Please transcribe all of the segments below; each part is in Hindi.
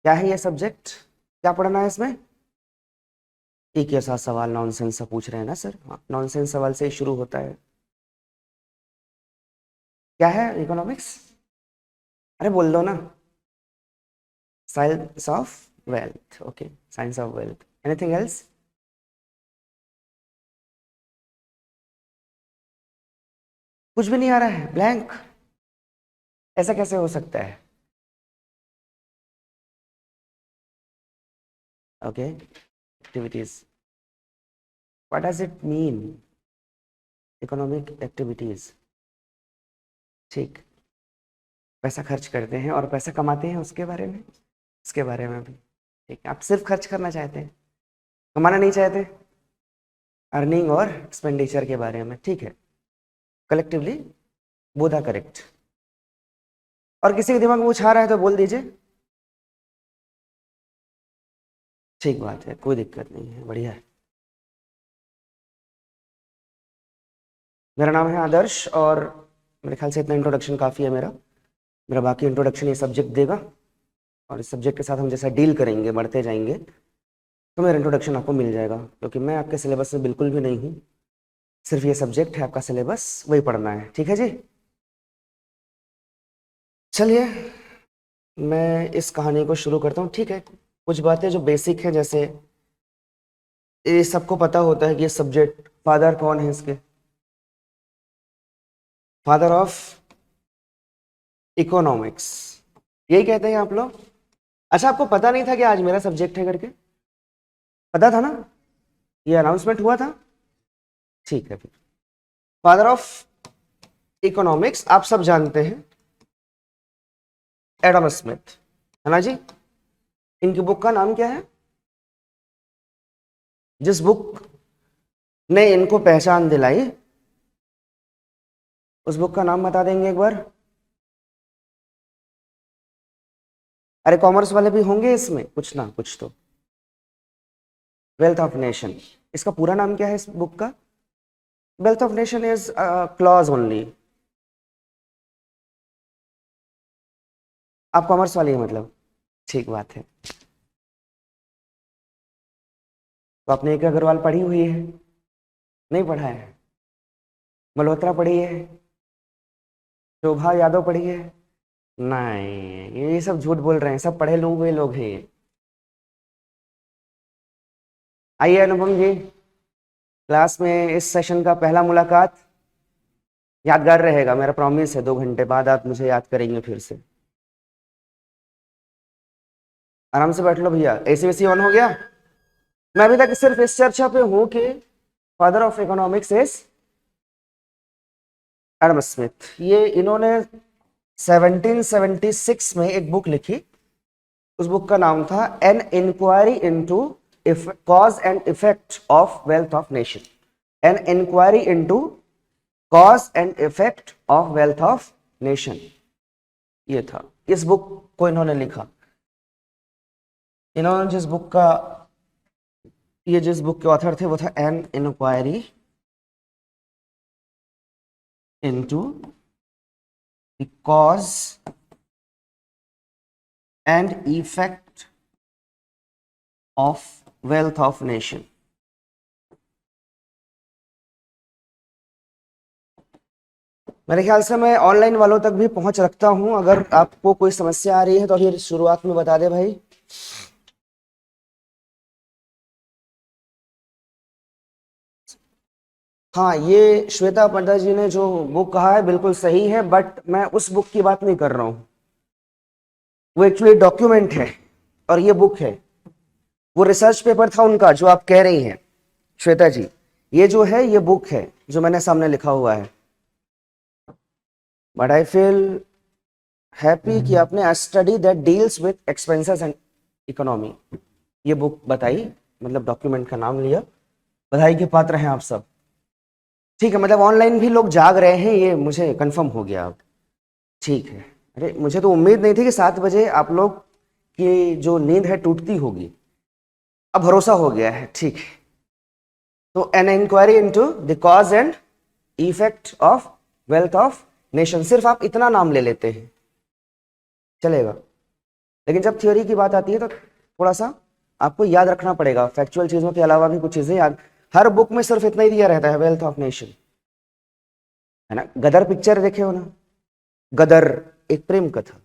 क्या है ये सब्जेक्ट, क्या पढ़ना है इसमें? एक के साथ सवाल नॉनसेंस से पूछ रहे हैं ना सर? हाँ, नॉनसेंस सवाल से ही शुरू होता है। क्या है इकोनॉमिक्स? अरे बोल दो ना। Science of wealth, okay, science of wealth. Anything else? कुछ भी नहीं आ रहा है, ब्लैंक? ऐसा कैसे हो सकता है? Okay, activities, what does it mean? Economic activities, ठीक। पैसा खर्च करते हैं और पैसा कमाते हैं, उसके बारे में, उसके बारे में भी ठीक है। आप सिर्फ खर्च करना चाहते हैं, कमाना नहीं चाहते। अर्निंग और एक्सपेंडिचर के बारे में, ठीक है। Collectively both are correct. और किसी के दिमाग में कुछ आ रहा है तो बोल दीजिए। ठीक बात है, कोई दिक्कत नहीं है, बढ़िया है। मेरा नाम है आदर्श और मेरे ख्याल से इतना इंट्रोडक्शन काफ़ी है मेरा। मेरा बाकी इंट्रोडक्शन ये सब्जेक्ट देगा और इस सब्जेक्ट के साथ हम जैसा डील करेंगे, बढ़ते जाएंगे, तो मेरा इंट्रोडक्शन आपको मिल जाएगा, क्योंकि मैं आपके सिलेबस में बिल्कुल भी नहीं हूँ। सिर्फ ये सब्जेक्ट है आपका सिलेबस, वही पढ़ना है, ठीक है जी। चलिए मैं इस कहानी को शुरू करता हूँ, ठीक है। कुछ बातें जो बेसिक हैं, जैसे ये सबको पता होता है कि ये सब्जेक्ट, फादर कौन है इसके? फादर ऑफ इकोनॉमिक्स, यही कहते हैं आप लोग। अच्छा, आपको पता नहीं था कि आज मेरा सब्जेक्ट है करके? पता था ना, ये अनाउंसमेंट हुआ था? ठीक है फिर। फादर ऑफ इकोनॉमिक्स आप सब जानते हैं, एडम स्मिथ, है ना जी। इनकी बुक का नाम क्या है? जिस बुक ने इनको पहचान दिलाई, उस बुक का नाम बता देंगे एक बार? अरे कॉमर्स वाले भी होंगे इसमें, कुछ ना कुछ तो। वेल्थ ऑफ नेशन, इसका पूरा नाम क्या है इस बुक का? Wealth of nation is clause only. आप कॉमर्स वाले हैं मतलब, ठीक बात है। तो आपने एक अग्रवाल पढ़ी हुई है? नहीं पढ़ा है? मल्होत्रा पढ़ी है? शोभा यादव पढ़ी है? नहीं, ये सब झूठ बोल रहे हैं, सब पढ़े हुए लोग हैं ये। आइए अनुपम जी, क्लास में इस सेशन का पहला मुलाकात यादगार रहेगा, मेरा प्रॉमिस है। 2 घंटे बाद आप मुझे याद करेंगे फिर से। आराम से बैठ लो भैया, एसी वेसी ऑन हो गया? मैं अभी तक सिर्फ इस चर्चा पे हूं कि father of economics is Adam Smith. ये इन्होंने 1776 में एक बुक लिखी, उस बुक का नाम था an inquiry into cause and effect of wealth of nation. An inquiry into cause and effect of wealth of nation, ये था। इस बुक को इन्होंने लिखा। इन्होंने जिस बुक का, ये जिस बुक के ऑथर थे वो था an inquiry into the cause and effect of wealth of nation. मेरे ख्याल से मैं ऑनलाइन वालों तक भी पहुंच रखता हूं, अगर आपको कोई समस्या आ रही है तो अभी शुरुआत में बता दे भाई। हाँ, ये श्वेता पंडा जी ने जो बुक कहा है बिल्कुल सही है, बट मैं उस बुक की बात नहीं कर रहा हूँ। वो एक्चुअली डॉक्यूमेंट है और ये बुक है। वो रिसर्च पेपर था उनका जो आप कह रही हैं श्वेता जी। ये जो है ये बुक है जो मैंने सामने लिखा हुआ है। बट आई फील हैप्पी कि आपने study that deals with expenses and economy, ये बुक बताई, मतलब डॉक्यूमेंट का नाम लिया। बधाई के पात्र हैं आप सब। ठीक है, मतलब ऑनलाइन भी लोग जाग रहे हैं, ये मुझे कंफर्म हो गया अब। ठीक है। अरे मुझे तो उम्मीद नहीं थी कि 7 बजे आप लोग की जो नींद है टूटती होगी, अब भरोसा हो गया है, ठीक है। तो an inquiry into the cause and effect of wealth of nation, सिर्फ आप इतना नाम ले लेते हैं, चलेगा? लेकिन जब थ्योरी की बात आती है तो थोड़ा सा आपको याद रखना पड़ेगा, फैक्चुअल चीजों के अलावा भी कुछ चीजें याद। हर बुक में सिर्फ इतना ही दिया रहता है, वेल्थ ऑफ नेशन, है ना। गदर पिक्चर देखे हो ना, गदर एक प्रेम कथा,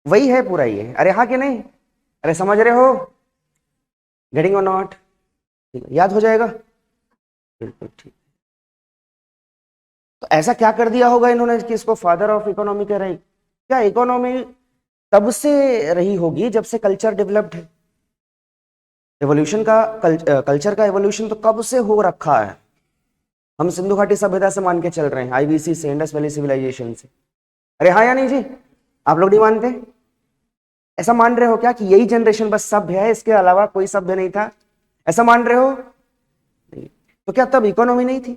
वही है पूरा ये। अरे हाँ कि नहीं, अरे समझ रहे हो, गेटिंग और नॉट, याद हो जाएगा, बिल्कुल ठीक। तो ऐसा क्या कर दिया होगा इन्होंने कि इसको फादर ऑफ इकोनॉमी कह रहे? क्या इकोनॉमी तब से रही होगी जब से कल्चर डेवलप्ड है। एवोल्यूशन का कल्चर का एवोल्यूशन तो कब से हो रखा है। हम सिंधु घाटी सभ्यता से मान के चल रहे हैं, आईबीसी से, इंडस वैली सिविलाइजेशन से। अरे हाँ या नहीं जी, आप लोग नहीं मानते? ऐसा मान रहे हो क्या कि यही जनरेशन बस सभ्य है, इसके अलावा कोई सभ्य नहीं था, ऐसा मान रहे हो? नहीं। तो क्या तब इकोनॉमी नहीं थी,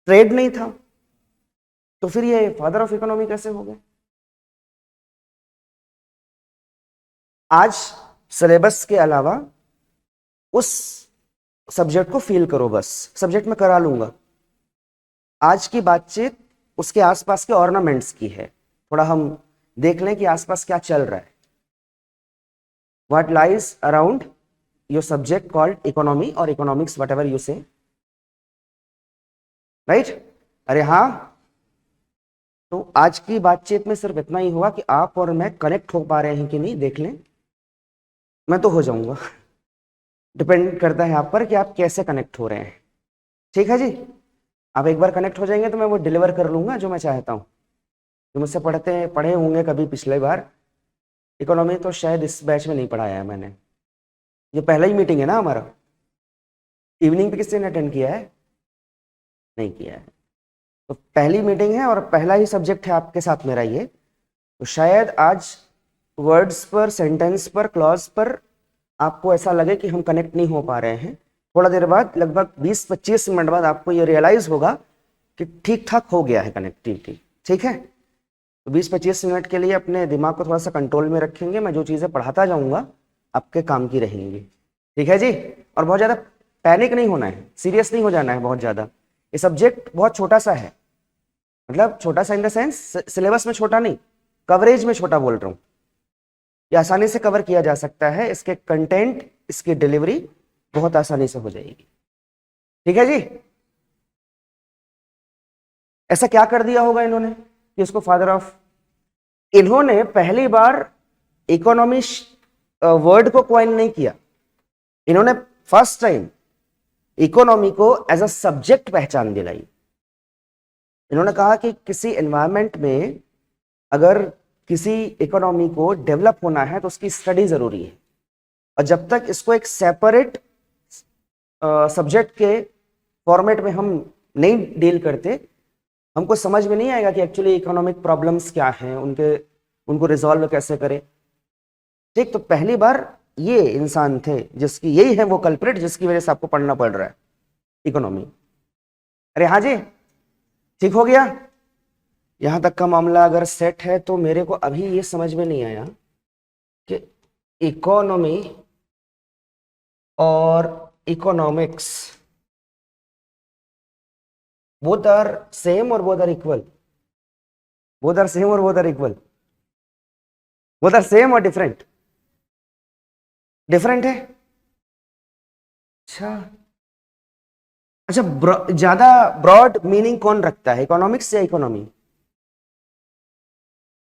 ट्रेड नहीं था, तो फिर ये फादर ऑफ इकोनॉमी कैसे हो गए? आज सिलेबस के अलावा उस सब्जेक्ट को फील करो, बस सब्जेक्ट में करा लूंगा। आज की बातचीत उसके आसपास के ऑर्नामेंट्स की है, थोड़ा हम देख लें कि आसपास क्या चल रहा है। What lies around your subject called economy और इकोनॉमिक्स, वट एवर यू से, राइट? अरे हाँ, तो आज की बातचीत में सिर्फ इतना ही हुआ कि आप और मैं कनेक्ट हो पा रहे हैं कि नहीं, देख लें। मैं तो हो जाऊंगा, डिपेंड करता है आप पर कि आप कैसे कनेक्ट हो रहे हैं। ठीक है जी, आप एक बार कनेक्ट हो जाएंगे तो मैं वो डिलीवर कर लूंगा जो मैं चाहता हूँ। जो मुझसे पढ़े होंगे कभी पिछले बार, इकोनॉमी तो शायद इस बैच में नहीं पढ़ाया है मैंने। ये पहला ही मीटिंग है ना हमारा। इवनिंग पे किसी ने अटेंड किया है? नहीं किया है, तो पहली मीटिंग है और पहला ही सब्जेक्ट है आपके साथ मेरा ये। तो शायद आज वर्ड्स पर, सेंटेंस पर, क्लॉज पर आपको ऐसा लगे कि हम कनेक्ट नहीं हो पा रहे हैं। थोड़ा देर बाद, लगभग 20-25 मिनट बाद आपको ये रियलाइज होगा कि ठीक ठाक हो गया है कनेक्टिविटी। ठीक है, तो 20-25 मिनट के लिए अपने दिमाग को थोड़ा सा कंट्रोल में रखेंगे। मैं जो चीज़ें पढ़ाता जाऊंगा आपके काम की रहेंगी। ठीक है जी, और बहुत ज़्यादा पैनिक नहीं होना है, सीरियस नहीं हो जाना है बहुत ज़्यादा। ये सब्जेक्ट बहुत छोटा सा है, मतलब छोटा सा इन द सेंस सिलेबस में छोटा नहीं, कवरेज में छोटा बोल रहा हूँ। ये आसानी से कवर किया जा सकता है, इसके कंटेंट, इसकी डिलीवरी बहुत आसानी से हो जाएगी। ठीक है जी, ऐसा क्या कर दिया होगा इन्होंने कि इसको फादर ऑफ, इन्होंने पहली बार इकोनॉमी वर्ड को क्वाइन नहीं किया, इन्होंने फर्स्ट टाइम इकोनॉमी को एज अ सब्जेक्ट पहचान दिलाई। इन्होंने कहा कि किसी एनवायरमेंट में अगर किसी इकोनॉमी को डेवलप होना है तो उसकी स्टडी जरूरी है, और जब तक इसको एक सेपरेट सब्जेक्ट के फॉर्मेट में हम नहीं डील करते, हमको समझ में नहीं आएगा कि एक्चुअली इकोनॉमिक प्रॉब्लम्स क्या हैं, उनको रिजॉल्व कैसे करें। ठीक, तो पहली बार ये इंसान थे जिसकी, यही है वो कल्प्रिट जिसकी वजह से आपको पढ़ना पड़ रहा है इकोनॉमी। अरे हाँ जी, ठीक हो गया। यहां तक का मामला अगर सेट है तो मेरे को अभी ये समझ में नहीं आया कि इकोनॉमी और इकोनॉमिक्स बोथ आर सेम और both are equal? Both are same और both are equal? Both are same और डिफरेंट? डिफरेंट है, अच्छा। अच्छा, ज्यादा ब्रॉड मीनिंग कौन रखता है, इकोनॉमिक्स या इकोनॉमी?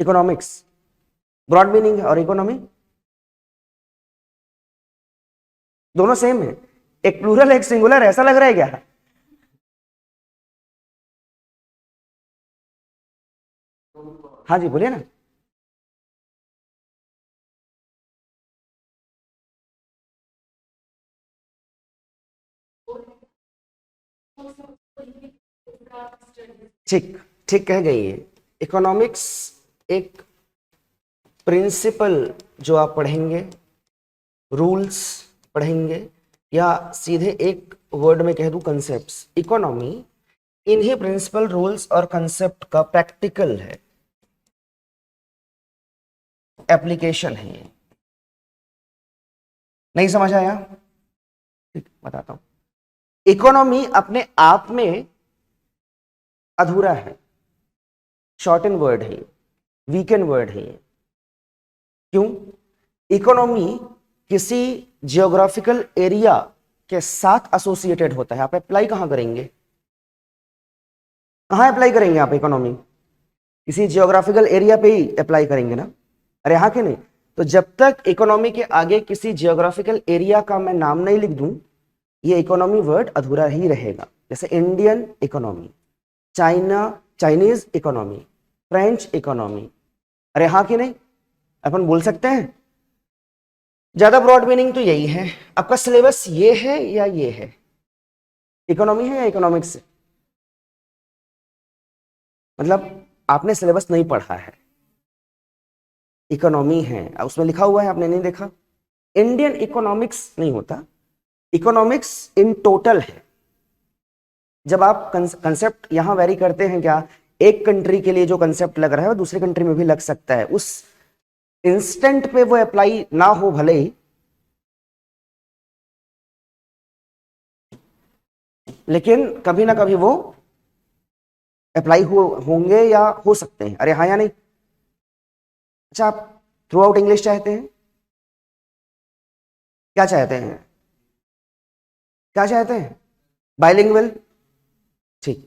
इकोनॉमिक्स ब्रॉड मीनिंग है, और इकोनॉमी? दोनों सेम है, एक प्लूरल एक सिंगुलर, ऐसा लग रहा है क्या? हाँ जी बोलिए ना। ठीक, ठीक कह गई है। इकोनॉमिक्स एक प्रिंसिपल जो आप पढ़ेंगे, रूल्स पढ़ेंगे, या सीधे एक वर्ड में कह दूं कंसेप्ट्स। इकोनॉमी इन्हीं प्रिंसिपल, रूल्स और कंसेप्ट का प्रैक्टिकल है, एप्लीकेशन है ये। नहीं समझ आया? ठीक, बताता हूं। इकोनॉमी अपने आप में अधूरा है, शॉर्ट इन वर्ड है, वीकेंड वर्ड है। क्यों? इकोनॉमी किसी जियोग्राफिकल एरिया के साथ एसोसिएटेड होता है। आप अप्लाई कहां करेंगे? कहां अप्लाई करेंगे आप इकोनॉमी? किसी जियोग्राफिकल एरिया पे ही अप्लाई करेंगे ना? अरे हाँ कि नहीं? तो जब तक इकोनॉमी के आगे किसी जियोग्राफिकल एरिया का मैं नाम नहीं लिख दूं, ये इकोनॉमी वर्ड अधूरा ही रहेगा। जैसे Indian economy, China Chinese economy, French economy. अरे हाँ कि नहीं? अपन बोल सकते हैं। ज्यादा ब्रॉड मीनिंग तो यही है। आपका सिलेबस ये है या ये है? इकोनॉमी है या इकोनॉमिक्स? मतलब आपने सिलेबस नहीं पढ़ा है, इकोनॉमी है, उसमें लिखा हुआ है, आपने नहीं देखा। इंडियन इकोनॉमिक्स नहीं होता, इकोनॉमिक्स इन टोटल है। जब आप कंसेप्ट यहां वेरी करते हैं क्या, एक कंट्री के लिए जो कंसेप्ट लग रहा है वो दूसरी कंट्री में भी लग सकता है, उस इंस्टेंट पे वो अप्लाई ना हो भले ही, लेकिन कभी ना कभी वो अप्लाई होंगे या हो सकते हैं। अरे हाँ या नहीं? अच्छा, आप थ्रू आउट इंग्लिश चाहते हैं? क्या चाहते हैं? क्या चाहते हैं? बाइलिंगुअल? ठीक।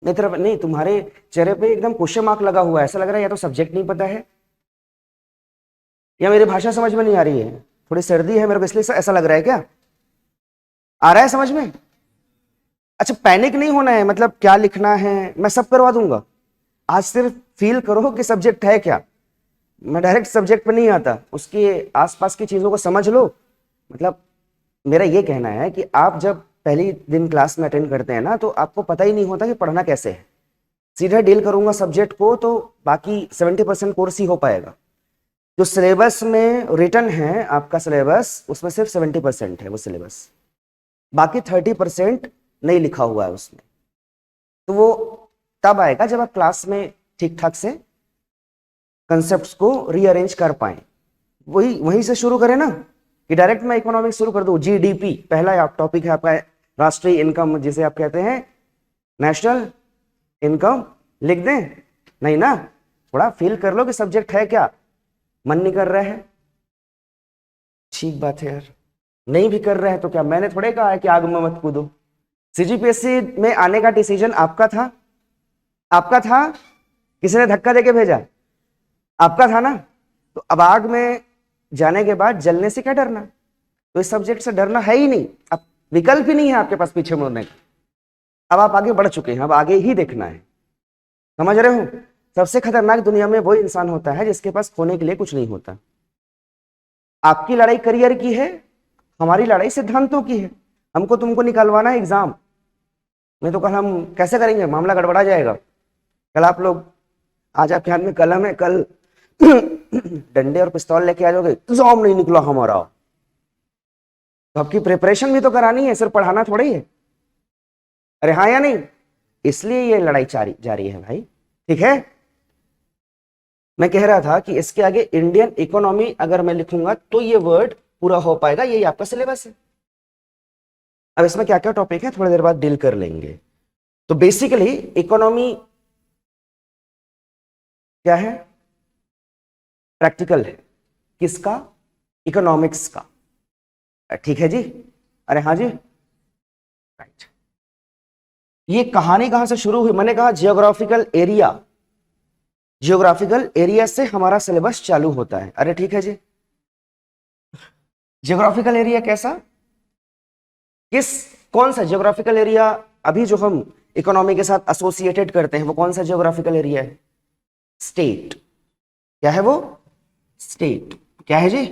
नहीं तरफ नहीं, तुम्हारे चेहरे पे एकदम क्वेश्चन मार्क लगा हुआ है, ऐसा लग रहा है या तो सब्जेक्ट नहीं पता है या मेरी भाषा समझ में नहीं आ रही है। थोड़ी सर्दी है मेरे को इसलिए ऐसा लग रहा है क्या? आ रहा है समझ में? अच्छा, पैनिक नहीं होना है, मतलब क्या लिखना है मैं सब करवा दूंगा। आज सिर्फ फील करो कि सब्जेक्ट है क्या। मैं डायरेक्ट सब्जेक्ट पे नहीं आता, उसके आसपास की चीजों को समझ लो। मतलब मेरा ये कहना है कि आप जब पहली दिन क्लास में अटेंड करते हैं ना, तो आपको पता ही नहीं होता कि पढ़ना कैसे है। सीधा डील करूंगा सब्जेक्ट को तो बाकी 70% कोर्स ही हो पाएगा। जो सिलेबस में रिटन है आपका सिलेबस, उसमें सिर्फ 70% है वो सिलेबस, बाकी 30% नहीं लिखा हुआ है उसमें। तो वो तब आएगा जब आप क्लास में ठीक ठाक से कंसेप्ट्स को रीअरेंज कर पाए। वहीं से शुरू करें ना, कि डायरेक्ट मैं इकोनॉमिक्स शुरू कर दूं। जीडीपी पहला टॉपिक है आपका, राष्ट्रीय इनकम जिसे आप कहते हैं, नेशनल इनकम लिख दें? नहीं ना, थोड़ा फील कर लो कि सब्जेक्ट है क्या। मन नहीं कर रहा है, ठीक बात है यार, नहीं भी कर रहा है तो क्या, मैंने थोड़े कहा है कि आग में मत कूदो। सीजीपीएससी में आने का डिसीजन आपका था, आपका था, किसी ने धक्का देके भेजा? आपका था ना। तो अब आग में जाने के बाद जलने से क्या डरना? तो इस सब्जेक्ट से डरना है ही नहीं, अब विकल्प ही नहीं है आपके पास पीछे मुड़ने का। अब आप आगे बढ़ चुके हैं, अब आगे ही देखना है, समझ रहे हो? सबसे खतरनाक दुनिया में वो इंसान होता है जिसके पास खोने के लिए कुछ नहीं होता। आपकी लड़ाई करियर की है, हमारी लड़ाई सिद्धांतों की है। हमको तुमको निकालवाना है एग्जाम नहीं तो कल हम कैसे करेंगे, मामला गड़बड़ा जाएगा। कल आप लोग, आज आपके हाथ में कलम है, कल डंडे और पिस्तौल लेके आ जाओगे, एग्जाम नहीं निकला हमारा। तो आपकी प्रिपरेशन भी तो करानी है, सिर्फ पढ़ाना थोड़ी है। अरे हाँ या नहीं? इसलिए ये लड़ाई जारी है भाई, ठीक है। मैं कह रहा था कि इसके आगे इंडियन इकोनॉमी अगर मैं लिखूंगा तो ये वर्ड पूरा हो पाएगा, यही आपका सिलेबस है। अब इसमें क्या क्या टॉपिक है थोड़ी देर बाद डील कर लेंगे। तो बेसिकली इकोनॉमी क्या है? प्रैक्टिकल है, किसका? इकोनॉमिक्स का, ठीक है जी। अरे हाँ जी, राइट। ये कहानी कहां से शुरू हुई? मैंने कहा जियोग्राफिकल एरिया, जियोग्राफिकल एरिया से हमारा सिलेबस चालू होता है। अरे ठीक है जी। जियोग्राफिकल एरिया कैसा, किस, कौन सा जियोग्राफिकल एरिया अभी जो हम इकोनॉमी के साथ एसोसिएटेड करते हैं वो कौन सा जियोग्राफिकल एरिया है? स्टेट। क्या है वो? स्टेट। क्या है जी?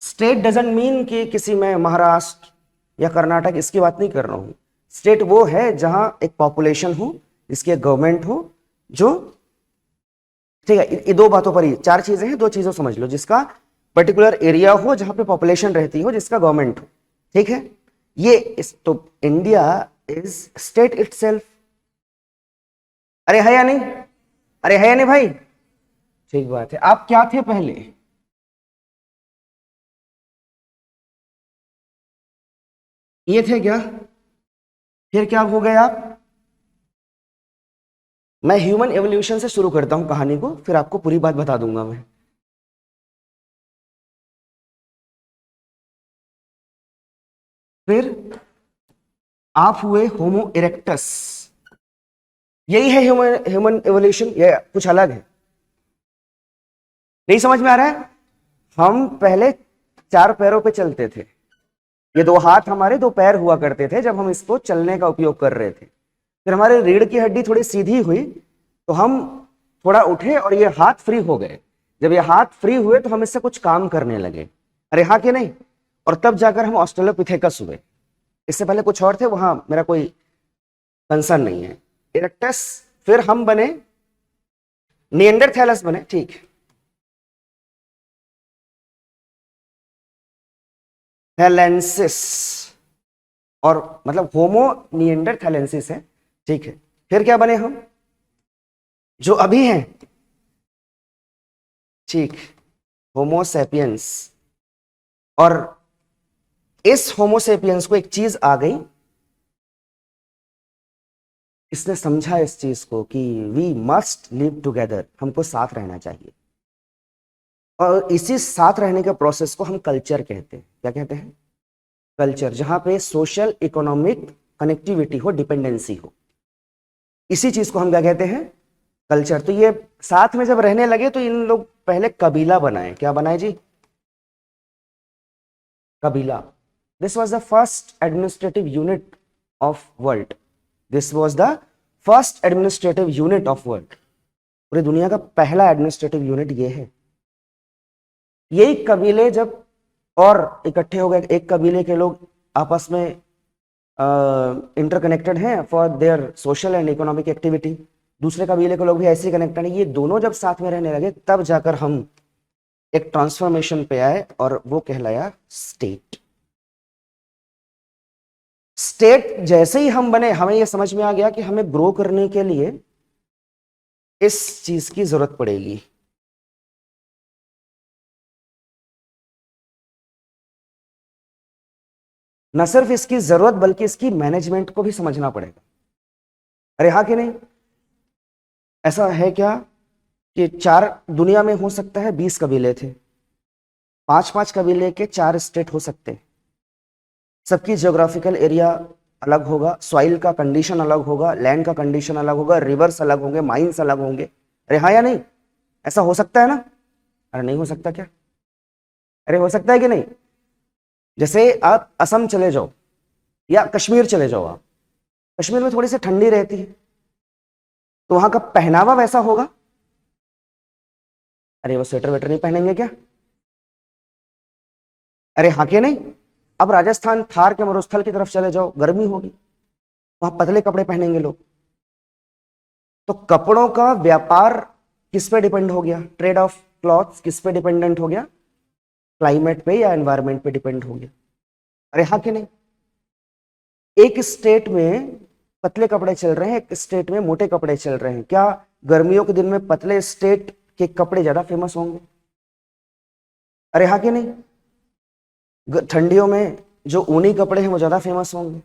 स्टेट डजंट मीन कि किसी में महाराष्ट्र या कर्नाटक, इसकी बात नहीं कर रहा हूं। स्टेट वो है जहां एक पॉपुलेशन हो, जिसकी एक गवर्नमेंट हो, जो, ठीक है, ये दो बातों पर ही, चार चीजें हैं, दो चीजों समझ लो। जिसका पर्टिकुलर एरिया हो जहां पे पॉपुलेशन रहती हो, जिसका गवर्नमेंट हो, ठीक है। ये तो इंडिया इज स्टेट इटसेल्फ। अरे है या नहीं? अरे है या नहीं भाई? ठीक बात है। आप क्या थे पहले? ये थे क्या? फिर क्या हो गए आप? मैं ह्यूमन एवोल्यूशन से शुरू करता हूं कहानी को, फिर आपको पूरी बात बता दूंगा मैं। फिर आप हुए होमो इरेक्टस, यही है ह्यूमन एवोल्यूशन या कुछ अलग है? नहीं समझ में आ रहा है? हम पहले 4 पैरों पे चलते थे, ये 2 हाथ हमारे 2 पैर हुआ करते थे जब हम इसको चलने का उपयोग कर रहे थे। फिर हमारे रीढ़ की हड्डी थोड़ी सीधी हुई तो हम थोड़ा उठे और ये हाथ फ्री हो गए। जब ये हाथ फ्री हुए तो हम इससे कुछ काम करने लगे, अरे हाँ कि नहीं? और तब जाकर हम ऑस्ट्रेलोपिथेकस हुए। इससे पहले कुछ और थे, वहां मेरा कोई कंसर्न नहीं है। इरेक्टस, फिर हम बने निएंडरथैलस बने, ठीक है, थैलेंसिस, और मतलब होमो निएंडरथैलेंसिस है, ठीक है। फिर क्या बने हम जो अभी हैं, ठीक, होमो सैपियंस। और इस होमो सैपियंस को एक चीज आ गई, इसने समझा इस चीज को कि वी मस्ट लिव टुगेदर, हमको साथ रहना चाहिए। और इसी साथ रहने के प्रोसेस को हम कल्चर कहते हैं। क्या कहते हैं? कल्चर, जहां पे सोशल इकोनॉमिक कनेक्टिविटी हो, डिपेंडेंसी हो, इसी चीज को हम क्या कहते हैं? कल्चर। तो ये साथ में जब रहने लगे तो इन लोग पहले कबीला बनाए। क्या बनाए जी? कबीला। This was the first administrative unit of world, this was the first administrative unit of world. पूरी दुनिया का पहला एडमिनिस्ट्रेटिव यूनिट ये है। यही कबीले जब और इकट्ठे हो गए, एक कबीले के लोग आपस में इंटरकनेक्टेड हैं for their social and economic activity, दूसरे कबीले के लोग भी ऐसे ही कनेक्टेड हैं, ये दोनों जब साथ में रहने लगे तब जाकर हम एक ट्रांसफॉर्मेशन पे आए और वो कहलाया स्टेट। स्टेट जैसे ही हम बने, हमें ये समझ में आ गया कि हमें ग्रो करने के लिए इस चीज की जरूरत पड़ेगी। न सिर्फ इसकी जरूरत बल्कि इसकी मैनेजमेंट को भी समझना पड़ेगा। अरे हाँ कि नहीं? ऐसा है क्या कि 4 दुनिया में हो सकता है 20 कबीले थे, 5-5 कबीले के 4 स्टेट हो सकते हैं। सबकी जियोग्राफिकल एरिया अलग होगा, सॉइल का कंडीशन अलग होगा, लैंड का कंडीशन अलग होगा, रिवर्स अलग होंगे, माइंस अलग होंगे। अरे हाँ या नहीं? ऐसा हो सकता है ना? अरे नहीं हो सकता क्या? अरे हो सकता है कि नहीं? जैसे आप असम चले जाओ या कश्मीर चले जाओ, आप कश्मीर में थोड़ी सी ठंडी रहती है तो वहां का पहनावा वैसा होगा। अरे वो स्वेटर वेटर नहीं पहनेंगे क्या? अरे हाँ के नहीं? अब राजस्थान थार के मरुस्थल की तरफ चले जाओ, गर्मी होगी, वहां पतले कपड़े पहनेंगे लोग। तो कपड़ों का व्यापार किस पे डिपेंड हो गया? ट्रेड ऑफ क्लॉथ्स किस पे डिपेंडेंट हो गया? क्लाइमेट पे या एनवायरमेंट पे डिपेंड हो गया। अरे हाँ कि नहीं? एक स्टेट में पतले कपड़े चल रहे हैं, एक स्टेट में मोटे कपड़े चल रहे हैं, क्या गर्मियों के दिन में पतले स्टेट के कपड़े ज्यादा फेमस होंगे? अरे हाँ कि नहीं? ठंडियों में जो ऊनी कपड़े हैं वो ज्यादा फेमस होंगे।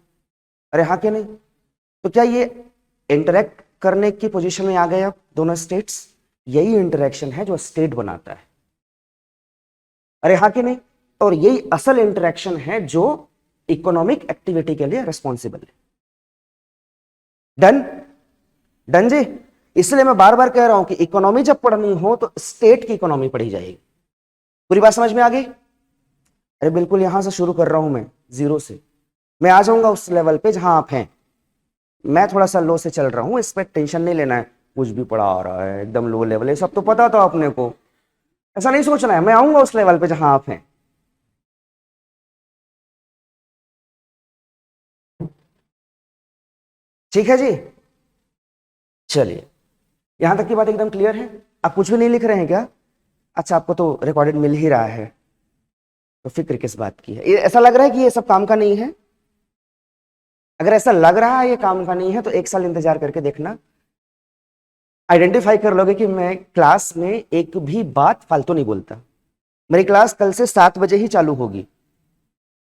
अरे हाँ कि नहीं? तो क्या ये इंटरेक्ट करने की पोजीशन में आ गए अब दोनों स्टेट्स? यही इंटरेक्शन है जो स्टेट बनाता है। अरे हाँ कि नहीं? और यही असल इंटरेक्शन है जो इकोनॉमिक एक्टिविटी के लिए रिस्पॉन्सिबल है। डन? डन जी? इसलिए मैं बार बार कह रहा हूं कि इकोनॉमी जब पढ़नी हो तो स्टेट की इकोनॉमी पढ़ी जाएगी। पूरी बात समझ में आ गई? अरे बिल्कुल, यहां से शुरू कर रहा हूं मैं, जीरो से। मैं आ जाऊंगा उस लेवल पे जहां आप हैं। मैं थोड़ा सा लो से चल रहा हूं, इस पर टेंशन नहीं लेना है। कुछ भी पढ़ा आ रहा है एकदम लो लेवल, ये सब तो पता था अपने को, ऐसा नहीं सोचना है। मैं आऊंगा उस लेवल पे जहां आप हैं। ठीक है जी? चलिए, यहां तक की बात एकदम क्लियर है? आप कुछ भी नहीं लिख रहे हैं क्या? अच्छा, आपको तो रिकॉर्डेड मिल ही रहा है, तो फिक्र किस बात की है? ये ऐसा लग रहा है कि ये सब काम का नहीं है? अगर ऐसा लग रहा है ये काम का नहीं है तो 1 साल इंतजार करके देखना, आइडेंटिफाई कर लोगे कि मैं क्लास में एक भी बात फालतू नहीं बोलता। मेरी क्लास कल से 7 बजे ही चालू होगी।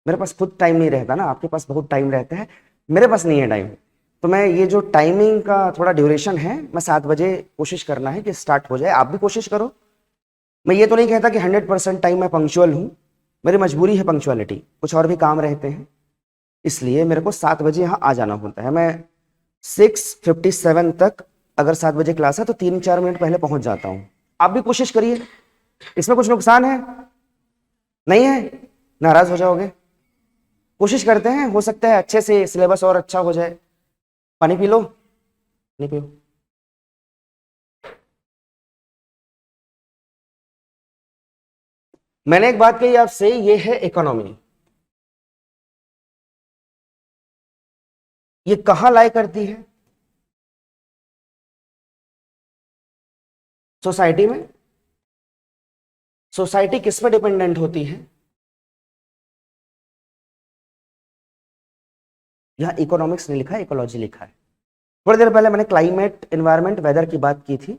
मेरे पास खुद टाइम नहीं रहता ना, आपके पास बहुत टाइम रहता है, मेरे पास नहीं है टाइम। तो मैं ये जो टाइमिंग का थोड़ा ड्यूरेशन है, मैं 7 बजे कोशिश करना है कि स्टार्ट हो जाए। आप भी कोशिश करो। मैं ये तो नहीं कहता कि 100% टाइम मैं पंक्चुअल हूँ, मेरी मजबूरी है पंक्चुअलिटी, कुछ और भी काम रहते हैं। इसलिए मेरे को 7 बजे यहाँ आ जाना होता है। मैं 6:57 तक, अगर 7 बजे क्लास है तो 3-4 मिनट पहले पहुंच जाता हूँ। आप भी कोशिश करिए, इसमें कुछ नुकसान है नहीं है, नाराज हो जाओगे। कोशिश करते हैं, हो सकता है अच्छे से सिलेबस और अच्छा हो जाए। पानी पी लो, नहीं पियो। मैंने एक बात कही आपसे, ये है इकोनॉमी। ये कहां लाई करती है? सोसाइटी में। सोसाइटी किस पर डिपेंडेंट होती है? यहां इकोनॉमिक्स नहीं लिखा है, इकोलॉजी लिखा है। थोड़ी देर पहले मैंने क्लाइमेट, एनवायरमेंट, वेदर की बात की थी।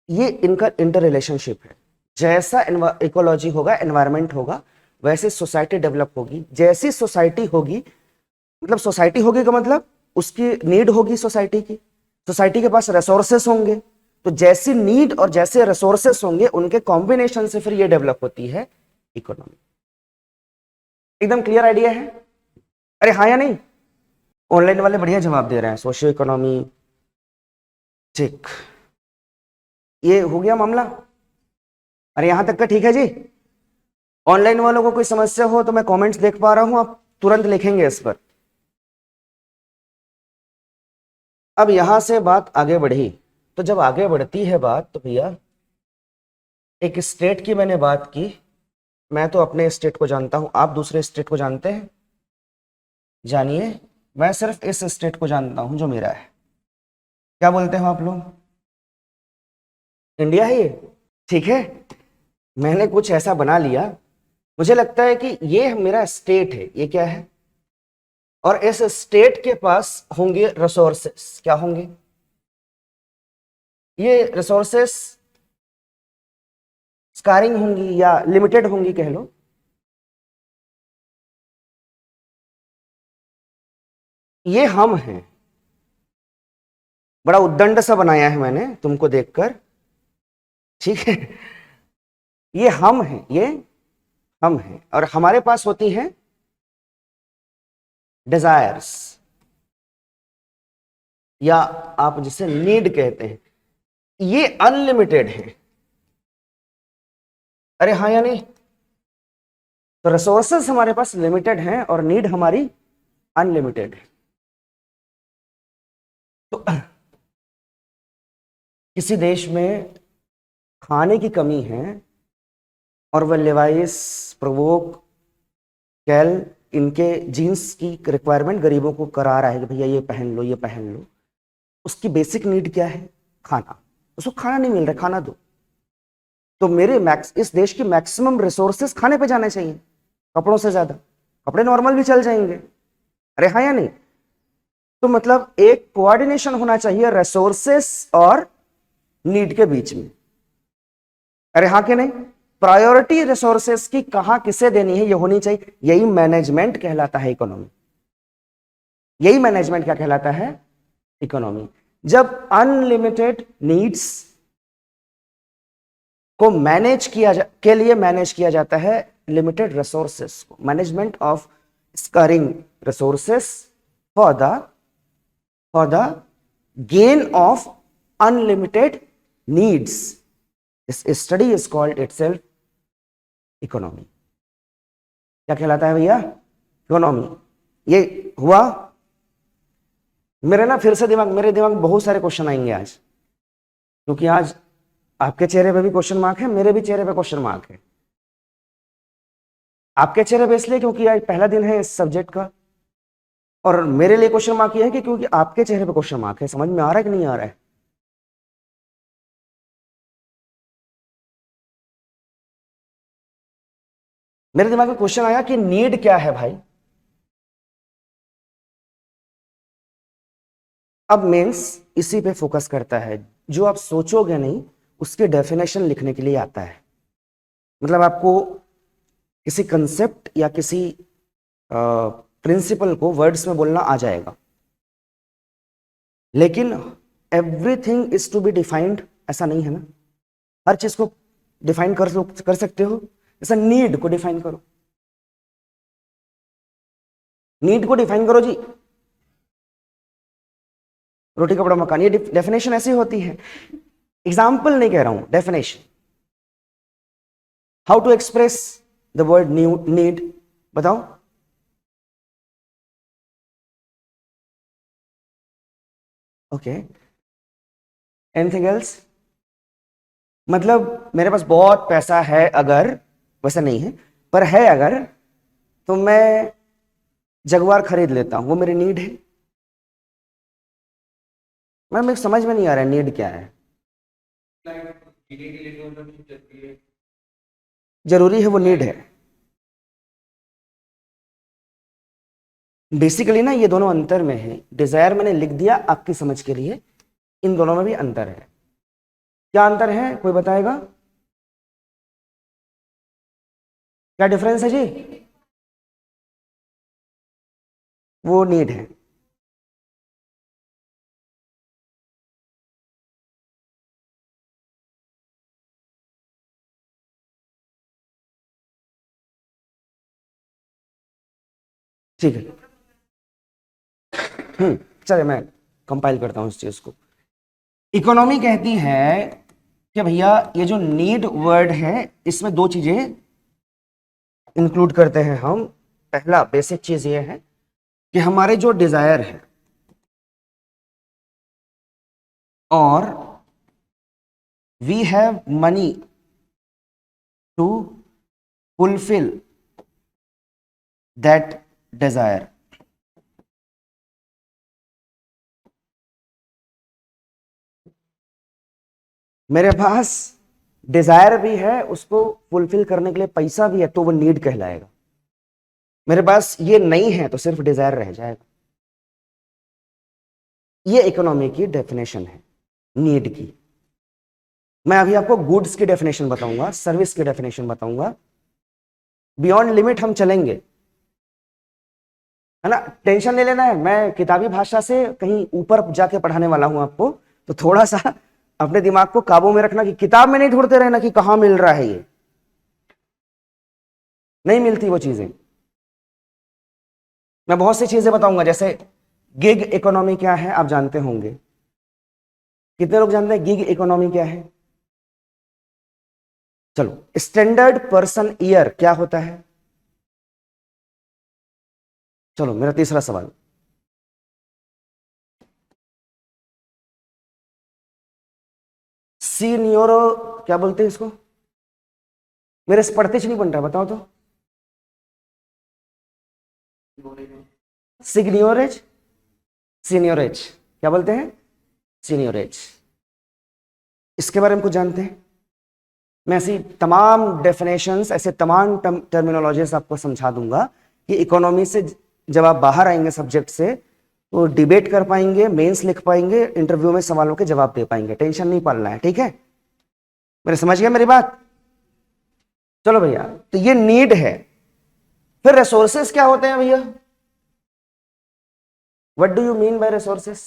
ये इनका इंटर रिलेशनशिप है। जैसा इकोलॉजी होगा, एनवायरमेंट होगा, वैसे सोसाइटी डेवलप होगी। जैसी सोसाइटी होगी, मतलब सोसाइटी होगी का मतलब उसकी नीड होगी सोसाइटी की, सोसाइटी के पास रिसोर्सेस होंगे, तो जैसी नीड और जैसे रिसोर्सेस होंगे उनके कॉम्बिनेशन से फिर ये डेवलप होती है इकोनॉमी। एकदम क्लियर आइडिया है? अरे हाँ या नहीं? ऑनलाइन वाले बढ़िया जवाब दे रहे हैं, सोशियो इकोनॉमी। ठीक, ये हो गया मामला। अरे यहां तक का ठीक है जी। ऑनलाइन वालों को कोई समस्या हो तो मैं कमेंट्स देख पा रहा हूं, आप तुरंत लिखेंगे इस पर। अब यहां से बात आगे बढ़ी, तो जब आगे बढ़ती है बात तो भैया, एक स्टेट की मैंने बात की। मैं तो अपने स्टेट को जानता हूं, आप दूसरे स्टेट को जानते हैं? जानिए। मैं सिर्फ इस स्टेट को जानता हूं जो मेरा है। क्या बोलते हो आप लोग? इंडिया है ये? ठीक है, मैंने कुछ ऐसा बना लिया, मुझे लगता है कि ये मेरा स्टेट है। ये क्या है? और इस स्टेट के पास होंगे रिसोर्सेस। क्या होंगे? ये रिसोर्सेस स्कारिंग होंगी या लिमिटेड होंगी कह लो। ये हम हैं। बड़ा उद्दंड सा बनाया है मैंने तुमको देखकर, ठीक है? ये हम हैं, ये हम हैं, और हमारे पास होती हैं डिजायर्स, या आप जिसे नीड कहते हैं। ये अनलिमिटेड है। अरे हाँ या नहीं? तो रिसोर्सेस हमारे पास लिमिटेड हैं और नीड हमारी अनलिमिटेड है। तो किसी देश में खाने की कमी है और वह लेवाइस, प्रोवोक, कैल, इनके जीन्स की रिक्वायरमेंट गरीबों को करा रहा है कि भैया ये पहन लो, ये पहन लो। उसकी बेसिक नीड क्या है? खाना। उसको खाना नहीं मिल रहा, खाना दो। तो मेरे इस देश की मैक्सिमम रिसोर्सेस खाने पे जाने चाहिए, कपड़ों से ज्यादा। कपड़े नॉर्मल भी चल जाएंगे। अरे हाँ या नहीं? तो मतलब एक कोऑर्डिनेशन होना चाहिए रिसोर्सेस और नीड के बीच में। अरे हाँ कि नहीं? प्रायोरिटी रिसोर्सेस की कहां किसे देनी है ये होनी चाहिए। यही मैनेजमेंट कहलाता है इकोनॉमी। यही मैनेजमेंट क्या कहलाता है? इकोनॉमी। जब अनलिमिटेड नीड्स को के लिए मैनेज किया जाता है लिमिटेड रिसोर्सेस को। Management of scaring resources for the gain of unlimited needs. This study is called itself economy. क्या कहलाता है भैया? इकोनॉमी। ये हुआ। मेरे दिमाग में बहुत सारे क्वेश्चन आएंगे आज, क्योंकि आज आपके चेहरे पे भी क्वेश्चन मार्क है, मेरे भी चेहरे पे क्वेश्चन मार्क है। आपके चेहरे पे इसलिए क्योंकि आज पहला दिन है इस सब्जेक्ट का, और मेरे लिए क्वेश्चन मार्क ये है कि क्योंकि आपके चेहरे पे क्वेश्चन मार्क है। समझ में आ रहा है कि नहीं आ रहा है? मेरे दिमाग में क्वेश्चन आया कि नीड क्या है भाई। अब मेंस इसी पे फोकस करता है। जो आप सोचोगे नहीं उसके डेफिनेशन लिखने के लिए आता है। मतलब आपको किसी कंसेप्ट या किसी प्रिंसिपल को वर्ड्स में बोलना आ जाएगा, लेकिन everything is to be defined, ऐसा नहीं है ना। हर चीज को डिफाइन कर सकते हो, जैसा नीड को डिफाइन करो। नीड को डिफाइन करो जी। रोटी कपड़ा मकान, ये डेफिनेशन ऐसी होती है, एग्जाम्पल नहीं कह रहा हूं, definition. How to express the word need, बताओ। Okay, anything else? मतलब मेरे पास बहुत पैसा है अगर, वैसा नहीं है पर है अगर, तो मैं जगुआर खरीद लेता हूं, वो मेरी नीड है। मैं मेरे समझ में नहीं आ रहा है नीड क्या है। जरूरी है, वो नीड है। बेसिकली ना ये दोनों अंतर में है, डिजायर मैंने लिख दिया आपकी समझ के लिए, इन दोनों में भी अंतर है। क्या अंतर है, कोई बताएगा? क्या डिफरेंस है जी? वो नीड है। ठीक है, चलिए मैं कंपाइल करता हूं इस चीज को। इकोनॉमी कहती है कि भैया ये जो नीड वर्ड है इसमें दो चीजें इंक्लूड करते हैं हम। पहला बेसिक चीज ये है कि हमारे जो डिजायर है और we have money to fulfil that desire. मेरे पास डिजायर भी है, उसको फुलफिल करने के लिए पैसा भी है, तो वो नीड कहलाएगा। मेरे पास ये नहीं है तो सिर्फ डिजायर रह जाएगा। ये इकोनॉमी की डेफिनेशन है नीड की। मैं अभी आपको गुड्स की डेफिनेशन बताऊंगा, सर्विस की डेफिनेशन बताऊंगा। बियॉन्ड लिमिट हम चलेंगे, है ना। टेंशन नहीं लेना है, मैं किताबी भाषा से कहीं ऊपर जाके पढ़ाने वाला हूं आपको, तो थोड़ा सा अपने दिमाग को काबू में रखना कि किताब में नहीं ढूंढते रहना कि कहां मिल रहा है, ये नहीं मिलती वो चीजें। मैं बहुत सी चीजें बताऊंगा, जैसे गिग इकोनॉमी क्या है आप जानते होंगे। कितने लोग जानते हैं गिग इकोनॉमी क्या है? चलो, स्टैंडर्ड पर्सन ईयर क्या होता है? चलो मेरा तीसरा सवाल, सीनियोरो क्या बोलते हैं इसको? मेरे से पढ़ते नहीं बन रहा, बताओ तो। सिग्नियोरेज, सीनियोरेज क्या बोलते हैं? सीनियोरेज। इसके बारे में कुछ जानते हैं? मैं ऐसी तमाम डेफिनेशंस, ऐसे तमाम टर्मिनोलॉजीज आपको समझा दूंगा कि इकोनॉमी से जब आप बाहर आएंगे सब्जेक्ट से, तो डिबेट कर पाएंगे, मेंस लिख पाएंगे, इंटरव्यू में सवालों के जवाब दे पाएंगे। टेंशन नहीं पालना है, ठीक है? मेरे समझ गया मेरी बात? चलो भैया, तो ये नीड है। फिर रिसोर्सेस क्या होते हैं भैया? What do you mean by resources?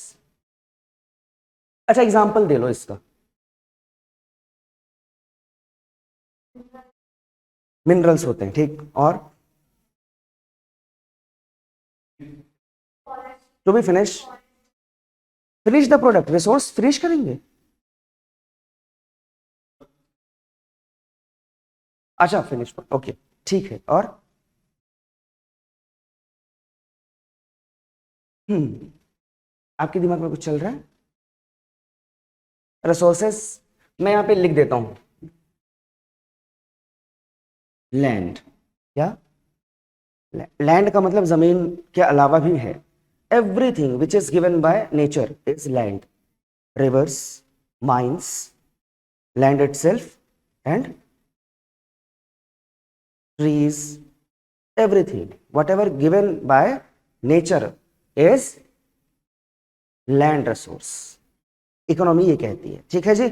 अच्छा एग्जांपल दे लो इसका। मिनरल्स होते हैं, ठीक, और to be finish, finish the product, resource finish करेंगे। अच्छा फिनिश, ओके ठीक है, और आपके दिमाग में कुछ चल रहा है? रिसोर्सेस मैं यहां पे लिख देता हूं, लैंड। क्या? लैंड का मतलब जमीन के अलावा भी है। Everything which is given by nature is land. Reverse, mines, land itself and trees, everything whatever given by nature is land resource। Economy ये कहती है, ठीक है जी।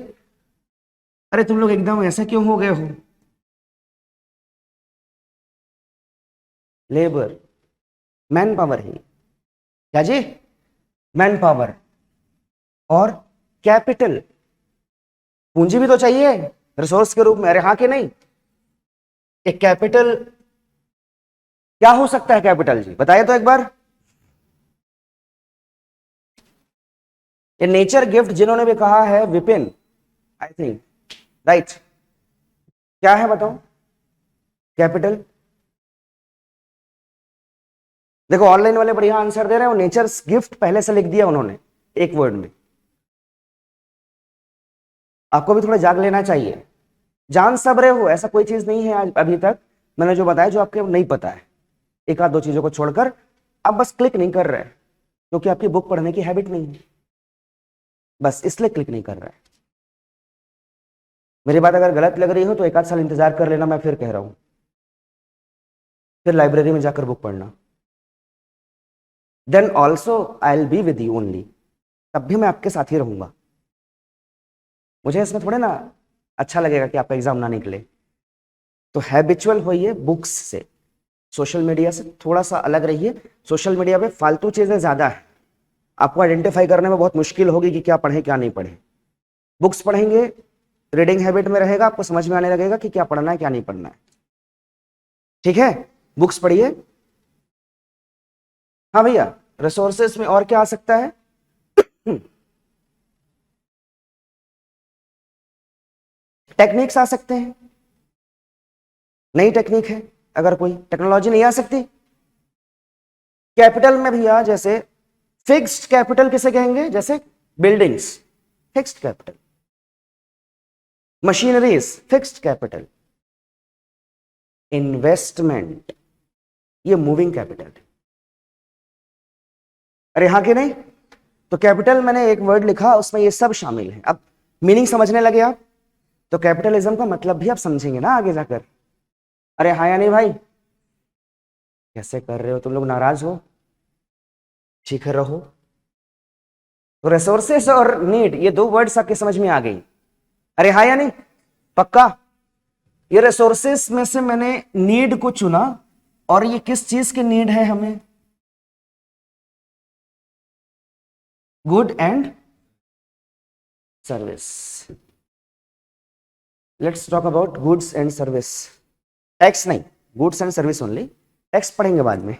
अरे तुम लोग एकदम ऐसा क्यों हो गए हो? लेबर, मैन पावर है क्या जी? मैन पावर और कैपिटल, पूंजी भी तो चाहिए रिसोर्स के रूप में। अरे हाँ कि नहीं? एक कैपिटल क्या हो सकता है कैपिटल जी, बताइए तो एक बार। ये नेचर गिफ्ट जिन्होंने भी कहा है विपिन, आई थिंक, राइट। क्या है बताओ कैपिटल? देखो ऑनलाइन वाले बढ़िया आंसर दे रहे हैं, नेचर गिफ्ट पहले से लिख दिया उन्होंने एक वर्ड में। आपको भी थोड़ा जाग लेना चाहिए, जान सब रहे हो, ऐसा कोई चीज नहीं है आज अभी तक मैंने जो बताया जो आपके नहीं पता है, एक आध दो चीजों को छोड़कर। आप बस क्लिक नहीं कर रहे क्योंकि आपकी बुक पढ़ने की हैबिट नहीं है, बस इसलिए क्लिक नहीं कर रहा है। मेरी बात अगर गलत लग रही हो तो एक आध साल इंतजार कर लेना, मैं फिर कह रहा हूं, फिर लाइब्रेरी में जाकर बुक पढ़ना। Then also I will be with you only, तब भी मैं आपके साथ ही रहूंगा। मुझे इसमें थोड़े ना अच्छा लगेगा कि आपका एग्जाम ना निकले। तो हैबिचुअल होइए बुक्स से, सोशल मीडिया से थोड़ा सा अलग रहिए। सोशल मीडिया पे फालतू चीजें ज्यादा है, आपको आइडेंटिफाई करने में बहुत मुश्किल होगी कि क्या पढ़े क्या नहीं पढ़े। बुक्स पढ़ेंगे, रीडिंग हैबिट में रहेगा, आपको समझ में आने लगेगा कि क्या पढ़ना है क्या नहीं पढ़ना है। ठीक है, बुक्स पढ़िए। हाँ भैया, रिसोर्सेस में और क्या आ सकता है? टेक्निक्स आ सकते हैं, नई टेक्निक है, अगर कोई टेक्नोलॉजी नहीं आ सकती। कैपिटल में भैया जैसे फिक्स्ड कैपिटल किसे कहेंगे? जैसे buildings, fixed capital, machineries, fixed capital, investment, ये मूविंग कैपिटल है। अरे हाँ कि नहीं? तो कैपिटल मैंने एक वर्ड लिखा, उसमें ये सब शामिल है। अब मीनिंग समझने लगे आप, तो कैपिटलिज्म का मतलब भी आप समझेंगे ना आगे जाकर। अरे हाँ या नहीं भाई? कैसे कर रहे हो तुम लोग, नाराज हो? ठीक है रहो। तो रिसोर्सेस और नीड, ये दो वर्ड्स आपके समझ में आ गई। अरे हाँ या नहीं? पक्का? ये रिसोर्सेस में से मैंने नीड को चुना, और ये किस चीज की नीड है हमें? Good and service. Let's talk about goods and service. Tax नहीं, goods and service only, tax पढ़ेंगे बाद में।